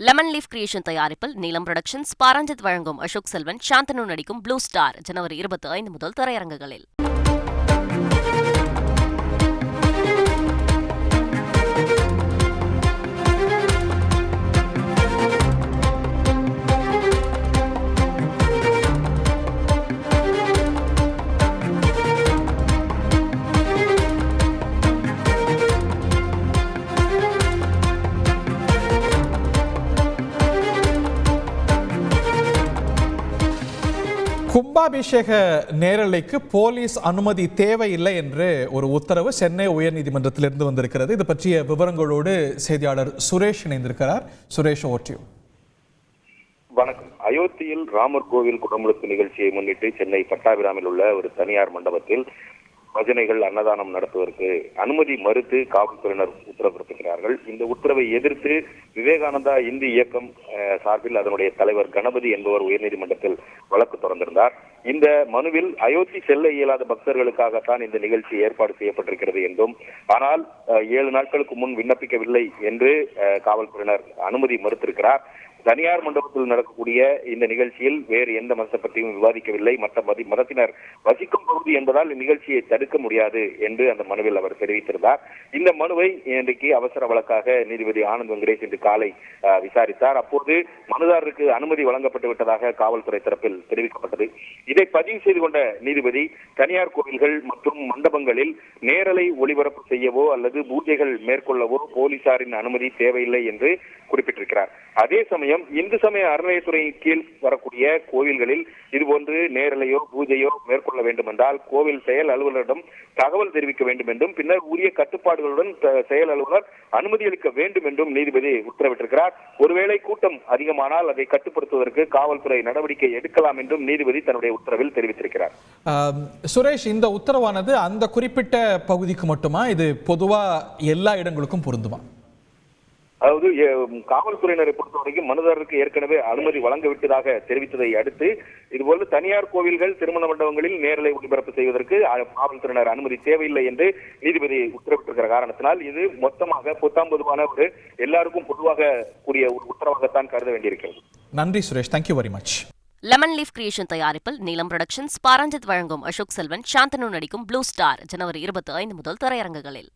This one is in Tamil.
லெமன் லீஃப் கிரியேஷன் தயாரிப்பில் நீலம் புரொடக்ஷன்ஸ், பாரஞ்சித் வழங்கும் அசோக் செல்வன், சாந்தனு நடிக்கும் ப்ளூ ஸ்டார் ஜனவரி 25 முதல் திரையரங்குகளில். கும்பாபிஷேக நேரலைக்கு போலீஸ் அனுமதி தேவையில்லை என்று ஒரு உத்தரவு சென்னை உயர்நீதிமன்றத்திலிருந்து வந்திருக்கிறது. இது பற்றிய விவரங்களோடு செய்தியாளர் சுரேஷ் இணைந்திருக்கிறார். சுரேஷ், ஓட்டியூ. வணக்கம். அயோத்தியில் ராமர் கோவில் குடமுழுக்கு நிகழ்ச்சியை முன்னிட்டு சென்னை பட்டாபிராமில் உள்ள ஒரு தனியார் மண்டபத்தில் பஜனைகள், அன்னதானம் நடத்துவதற்கு அனுமதி மறுத்து காவல்துறையினர் உத்தரவு பிறப்பிக்கிறார்கள். இந்த உத்தரவை எதிர்த்து விவேகானந்தா இந்து இயக்கம் சார்பில் அதனுடைய தலைவர் கணபதி என்பவர் உயர்நீதிமன்றத்தில் வழக்கு தொடர்ந்திருந்தார். இந்த மனுவில் அயோத்தி செல்ல இயலாத பக்தர்களுக்காகத்தான் இந்த நிகழ்ச்சி ஏற்பாடு செய்யப்பட்டிருக்கிறது என்றும், ஆனால் 7 நாட்களுக்கு முன் விண்ணப்பிக்கவில்லை என்று காவல்துறையினர் அனுமதி மறுத்திருக்கிறார். தனியார் மண்டபத்தில் நடக்கக்கூடிய இந்த நிகழ்ச்சியில் வேறு எந்த மதத்தை பற்றியும் விவாதிக்கவில்லை. மற்ற மதத்தினர் வசிக்கும் பகுதி என்பதால் இந்நிகழ்ச்சியை தடுக்க முடியாது என்று அந்த மனுவில் அவர் தெரிவித்திருந்தார். இந்த மனுவை இன்றைக்கு அவசர வழக்காக நீதிபதி ஆனந்த் வெங்கடேஷ் இன்று காலை விசாரித்தார். அப்போது மனுதாரருக்கு அனுமதி வழங்கப்பட்டு விட்டதாக காவல்துறை தரப்பில் தெரிவிக்கப்பட்டது. இதை பதிவு செய்து கொண்ட நீதிபதி தனியார் கோவில்கள் மற்றும் மண்டபங்களில் நேரலை ஒளிபரப்பு செய்யவோ அல்லது பூஜைகள் மேற்கொள்ளவோ போலீசாரின் அனுமதி தேவையில்லை என்று குறிப்பிட்டிருக்கிறார். அதே சமயம் இந்து சமய அறநிலையத்துறை கீழ் வரக்கூடிய கோவில்களில் இதுபோன்று நேரலையோ பூஜையோ மேற்கொள்ள வேண்டும் என்றால் கோவில் செயல் அலுவலரிடம் தகவல் தெரிவிக்க வேண்டும் என்றும், பின்னர் உரிய கட்டுப்பாடுகளுடன் செயல் அலுவலர் அனுமதி அளிக்க வேண்டும் என்றும் நீதிபதி உத்தரவிட்டிருக்கிறார். ஒருவேளை கூட்டம் அதிகமானால் அதை கட்டுப்படுத்துவதற்கு காவல்துறை நடவடிக்கை எடுக்கலாம் என்றும் நீதிபதி தன்னுடைய உத்தரவில் தெரிவித்திருக்கிறார். சுரேஷ், இந்த உத்தரவானது அந்த குறிப்பிட்ட பகுதிக்கு மட்டுமா, இது பொதுவா எல்லா இடங்களுக்கும் பொருந்துமா? அதாவது காவல்துறையினரை பொறுத்தவரைக்கும் மனுதாரருக்கு ஏற்கனவே அனுமதி வழங்கவிட்டதாக தெரிவித்ததை அடுத்து இதுபோல தனியார் கோவில்கள், திருமண மண்டபங்களில் நேரலை ஒளிபரப்பு செய்வதற்கு காவல்துறையினர் அனுமதி தேவையில்லை என்று நீதிபதி உத்தரவிட்டிருக்கிற காரணத்தினால் இது மொத்தமாக பொத்தாம்பதுவான ஒரு எல்லாருக்கும் பொதுவாக கூடிய ஒரு உத்தரவாகத்தான் கருத வேண்டியிருக்கிறது. நன்றி Suresh, thank you very much. Lemon leaf creation தயாரிப்பில் நீலம் புரொடக்ஷன்ஸ், பாரஞ்சித் வழங்கும் அசோக் செல்வன், சாந்தனு நடிக்கும் ப்ளூ ஸ்டார் ஜனவரி 25 முதல் திரையரங்குகளில்.